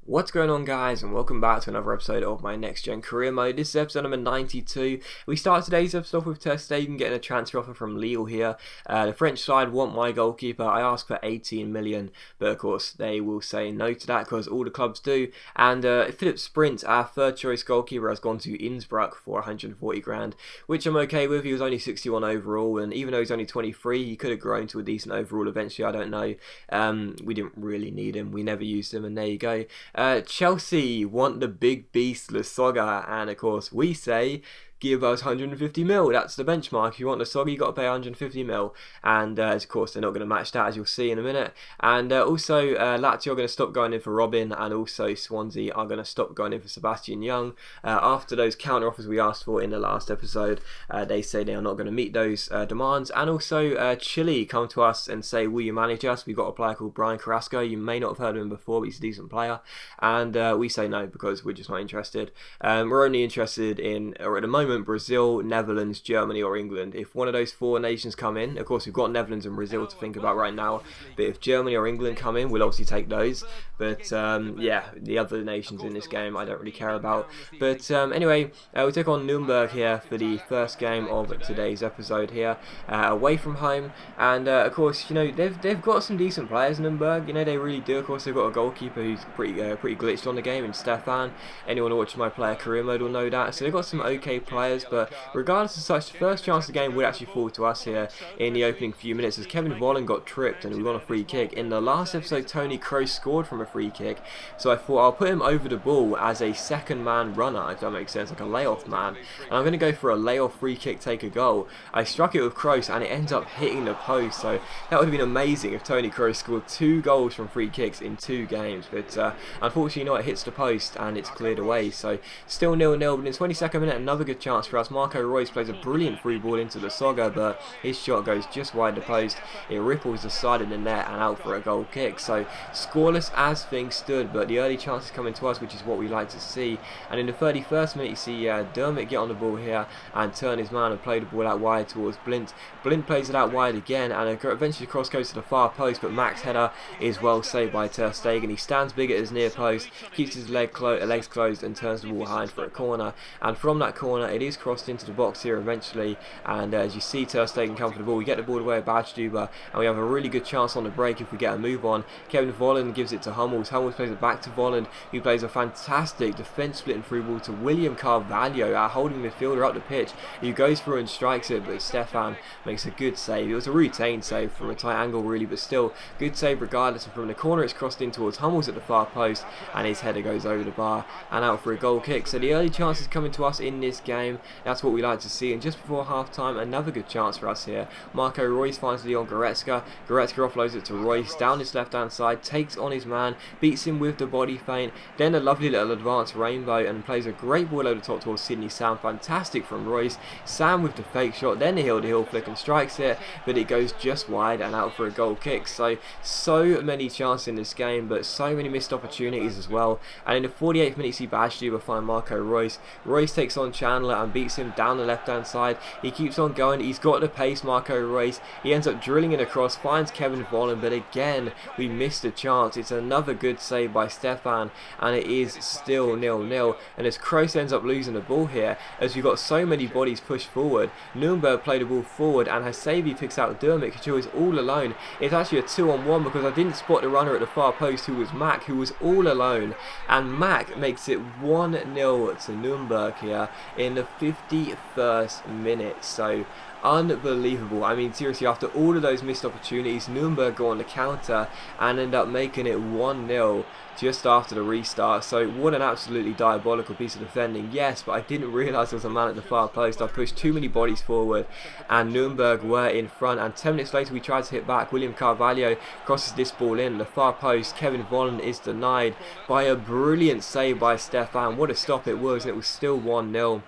What's going on, guys, and welcome back to another episode of my Next Gen Career Mode. This is episode number 92. We start today's episode off with Ter Stegen getting a transfer offer from Lille here. The French side want my goalkeeper. I asked for 18 million, but of course they will say no to that because all the clubs do. And Philip Sprint, our third choice goalkeeper, has gone to Innsbruck for 140 grand, which I'm okay with. He was only 61 overall, and even though he's only 23, he could have grown to a decent overall eventually. I don't know. We didn't really need him. We never used him, and there you go. Chelsea want the big beast Lasogga, and of course we say give us 150 mil. That's the benchmark. If you want the Lasogga, you got to pay 150 mil, and of course they're not going to match that, as you'll see in a minute. And also Lazio are going to stop going in for Robin, and also Swansea are going to stop going in for Sebastian Young. After those counter offers we asked for in the last episode, they say they are not going to meet those demands. And also Chile come to us and say, will you manage us? We've got a player called Brian Carrasco. You may not have heard of him before, but he's a decent player, and we say no because we're just not interested. We're only interested in, or at the moment, Brazil, Netherlands, Germany or England. If one of those four nations come in, of course we've got Netherlands and Brazil to think about right now, but if Germany or England come in, we'll obviously take those. But yeah, the other nations in this game I don't really care about. But anyway, we take on Nuremberg here for the first game of today's episode here, away from home. And of course, you know, they've got some decent players, Nuremberg. You know, they really do. Of course, they've got a goalkeeper who's pretty glitched on the game in Stefan. Anyone who watches my player career mode will know that. So they've got some okay players, but regardless of such, the first chance of the game would actually fall to us here in the opening few minutes as Kevin Volland got tripped and we got a free kick. In the last episode, Tony Kroos scored from a free kick, so I thought I'll put him over the ball as a second man runner, if that makes sense, like a layoff man, and I'm going to go for a layoff free kick, take a goal. I struck it with Kroos and it ends up hitting the post, so that would have been amazing if Tony Kroos scored 2 goals from free kicks in 2 games, but unfortunately not, it hits the post and it's cleared away, so still 0-0, but in the 22nd minute another good chance for us. Marco Reus plays a brilliant through ball into the Lasogga, but his shot goes just wide the post, it ripples the side of the net and out for a goal kick. So scoreless as things stood, but the early chances coming to us, which is what we like to see. And in the 31st minute you see Dermot get on the ball here and turn his man and play the ball out wide towards Blint. Blint plays it out wide again, and eventually the cross goes to the far post, but Mac's header is well saved by Ter Stegen. He stands big at his near post, keeps his legs closed and turns the ball behind for a corner, and from that corner it is crossed into the box here eventually, and as you see Ter Stegen come for the ball, we get the ball away at Badstuber, and we have a really good chance on the break if we get a move on. Kevin Volland gives it to Hummels. Hummels plays it back to Volland, who plays a fantastic defence splitting through ball to William Carvalho, our holding midfielder up the pitch, who goes through and strikes it, but Stefan makes a good save. It was a routine save from a tight angle really, but still good save regardless. And from the corner it's crossed in towards Hummels at the far post, and his header goes over the bar and out for a goal kick. So the early chances coming to us in this game, that's what we like to see. And just before half time, another good chance for us here. Marco Reus finds Leon Goretzka. Goretzka offloads it to Reus down his left hand side, takes on his man, beats him with the body feint, then a lovely little advanced rainbow, and plays a great ball over the top towards Sydney Sam. Fantastic from Reus. Sam with the fake shot, then the heel flick and strikes it, but it goes just wide and out for a goal kick. So many chances in this game, but so many missed opportunities as well. And in the 48th minute you see Badstuber find Marco Reus. Reus takes on Chandler and beats him down the left hand side. He keeps on going, he's got the pace, Marco Reus. He ends up drilling it across, finds Kevin Volland, but again we missed a chance. It's another good save by Stefan, and it is still 0-0. And as Kroos ends up losing the ball here, as we've got so many bodies pushed forward, Nuremberg play the ball forward and Hasabi picks out Dermot, who is all alone. It's actually a 2-on-1 because I didn't spot the runner at the far post, who was Mac, who was all alone, and Mac makes it 1-0 to Nuremberg here in the 51st minute. So unbelievable. I mean, seriously, after all of those missed opportunities, Nuremberg go on the counter and end up making it 1-0 just after the restart. So what an absolutely diabolical piece of defending. Yes, but I didn't realise there was a man at the far post. I pushed too many bodies forward and Nuremberg were in front, and 10 minutes later we tried to hit back. William Carvalho crosses this ball in the far post. Kevin Volland is denied by a brilliant save by Stefan. What a stop it was, and it was still 1-0.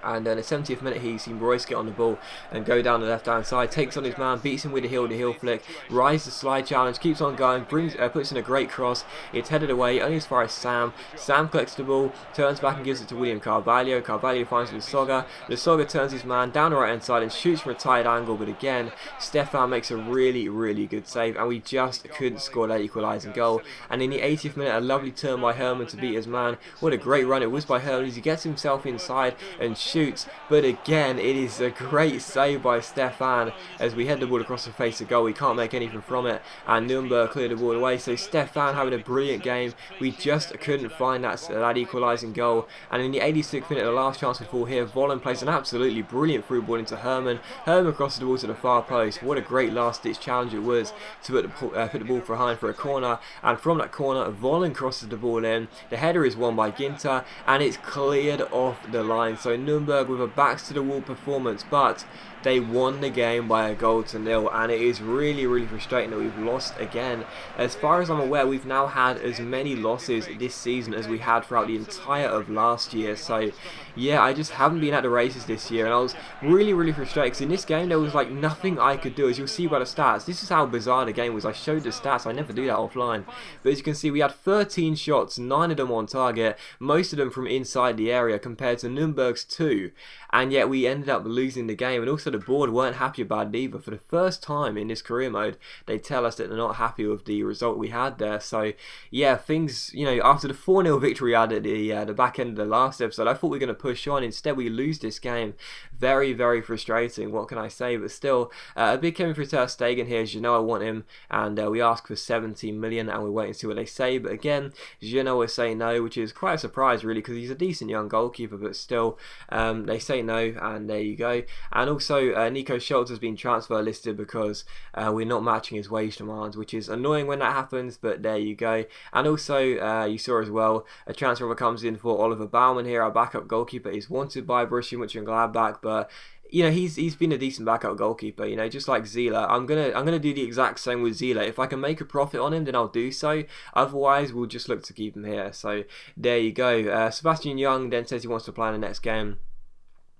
And in the 70th minute, he's seen Royce get on the ball and go down the left-hand side, takes on his man, beats him with a heel-to-heel flick, rises the slide challenge, keeps on going, puts in a great cross. It's headed away, only as far as Sam. Sam collects the ball, turns back and gives it to William Carvalho. Carvalho finds Lasogga. Lasogga turns his man down the right-hand side and shoots from a tight angle, but again, Stefan makes a really, really good save, and we just couldn't score that equalising goal. And in the 80th minute, a lovely turn by Herman to beat his man. What a great run it was by Herman as he gets himself inside and shoots, but again it is a great save by Stefan as we head the ball across the face of goal. We can't make anything from it, and Nürnberg cleared the ball away. So Stefan having a brilliant game. We just couldn't find that equalising goal. And in the 86th minute, the last chance would fall here. Volland plays an absolutely brilliant through ball into Herman. Herman crosses the ball to the far post. What a great last ditch challenge it was to put the ball behind for a corner, and from that corner Volland crosses the ball in. The header is won by Ginter and it's cleared off the line. So Nürnberg with a backs to the wall performance, but they won the game by a goal to nil, and it is really, really frustrating that we've lost again. As far as I'm aware, we've now had as many losses this season as we had throughout the entire of last year. So yeah, I just haven't been at the races this year, and I was really, really frustrated because in this game there was like nothing I could do. As you'll see by the stats, this is how bizarre the game was. I showed the stats, I never do that offline, but as you can see, we had 13 shots, 9 of them on target, most of them from inside the area compared to Nürnberg's 2, and yet we ended up losing the game. And also the board weren't happy about it either. For the first time in this career mode, they tell us that they're not happy with the result we had there. So yeah, things, you know, after the 4-0 victory we had at the back end of the last episode, I thought we were going to push on. Instead we lose this game. Very, very frustrating, what can I say? But still, a big coming for Ter Stegen here. As you know, I want him, and we ask for 17 million, and we're waiting to see what they say. But again, Gino will say no, which is quite a surprise really, because he's a decent young goalkeeper, but still they say no, and there you go. And also Nico Schultz has been transfer listed because we're not matching his wage demands, which is annoying when that happens, but there you go. And also you saw as well a transfer that comes in for Oliver Baumann here, our backup goalkeeper. Is wanted by Borussia Mönchengladbach, but you know, he's been a decent backup goalkeeper, you know, just like Zila. I'm gonna do the exact same with Zila. If I can make a profit on him, then I'll do so. Otherwise, we'll just look to keep him here. So there you go. Sebastian Young then says he wants to play in the next game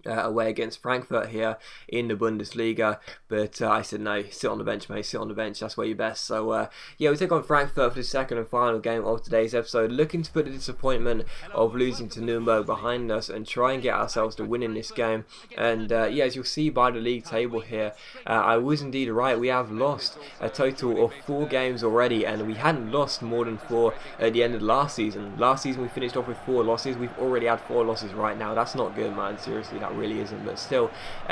away against Frankfurt here in the Bundesliga, but I said no, sit on the bench mate, sit on the bench, that's where you're best. So yeah, we take on Frankfurt for the second and final game of today's episode, looking to put the disappointment of losing to Nürnberg behind us and try and get ourselves to win in this game. And yeah, as you'll see by the league table here, I was indeed right. We have lost a total of 4 games already, and we hadn't lost more than 4 at the end of last season. Last season we finished off with 4 losses. We've already had 4 losses right now. That's not good, man, seriously, that really isn't. But still,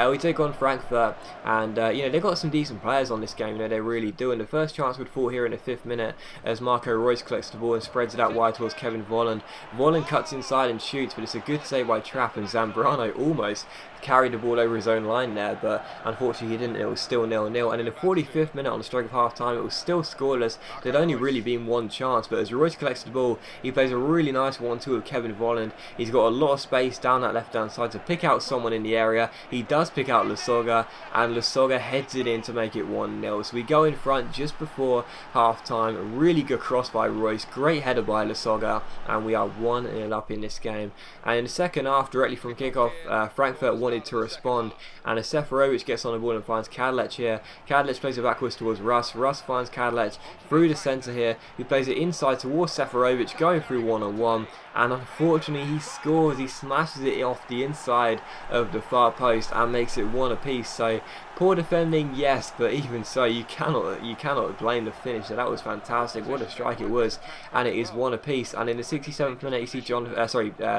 we take on Frankfurt, and you know, they've got some decent players on this game, you know, they really do. And the first chance would fall here in the 5th minute as Marco Reus collects the ball and spreads it out wide towards Kevin Volland. Volland cuts inside and shoots, but it's a good save by Trapp, and Zambrano almost carried the ball over his own line there, but unfortunately he didn't. It was still 0-0, and in the 45th minute on the stroke of half time, it was still scoreless. There'd only really been 1 chance, but as Reus collects the ball, he plays a really nice 1-2 with Kevin Volland. He's got a lot of space down that left hand side to pick out someone in the area. He does pick out Lasogga, and Lasogga heads it in to make it 1-0. So we go in front just before half time. A really good cross by Reus, great header by Lasogga, and we are 1-0 up in this game. And in the second half, directly from kickoff, Frankfurt wanted to respond, and as Seferovic gets on the ball and finds Kadlec here. Kadlec plays it backwards towards Russ. Russ finds Kadlec through the centre here. He plays it inside towards Seferovic, going through one-on-one, and unfortunately he scores. He smashes it off the inside of the far post and makes it 1 apiece. So poor defending, yes, but even so, you cannot blame the finish. That was fantastic. What a strike it was, and it is 1 apiece. And in the 67th minute, you see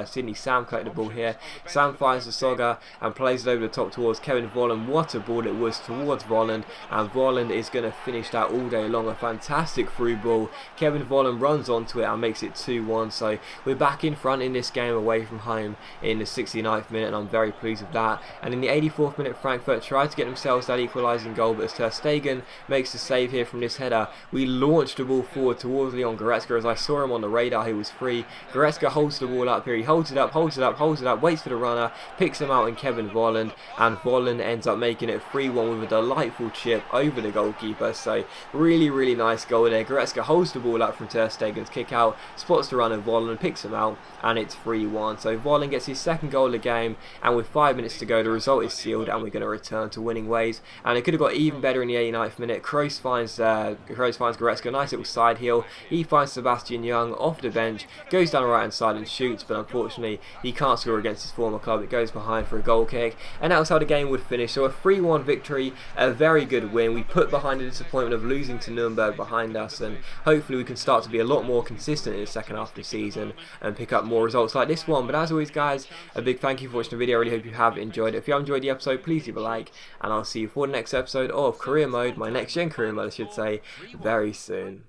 Sydney Sam collect the ball here. Sam finds Lasogga and plays it over the top towards Kevin Volland. What a ball it was towards Volland, and Volland is going to finish that all day long. A fantastic through ball. Kevin Volland runs onto it and makes it 2-1. So we're back in front in this game away from home in the 69th minute, and I'm very pleased with that. And in the 84th minute, Frankfurt tried to get themselves that equalising goal, but as Ter Stegen makes the save here from this header, we launched the ball forward towards Leon Goretzka. As I saw him on the radar, he was free. Goretzka holds the ball up here. He holds it up, waits for the runner, picks him out in Kevin Volland, and Volland ends up making it 3-1 with a delightful chip over the goalkeeper. So really, really nice goal there. Goretzka holds the ball up from Ter Stegen's kick out, spots the runner Volland, picks him out, and it's 3-1. So Volland gets his 2nd goal of the game, and and with 5 minutes to go the result is sealed and we're going to return to winning ways. And it could have got even better in the 89th minute. Kroos finds Goretzka, nice little side heel. He finds Sebastian Young off the bench, goes down the right hand side and shoots, but unfortunately he can't score against his former club. It goes behind for a goal kick, and that was how the game would finish. So a 3-1 victory, a very good win. We put behind the disappointment of losing to Nuremberg behind us, and hopefully we can start to be a lot more consistent in the second half of the season and pick up more results like this one. But as always guys, a big thank you for watching the video. I really hope you have enjoyed it. If you have enjoyed the episode, please leave a like, and I'll see you for the next episode of Career Mode, my next gen career mode I should say, very soon.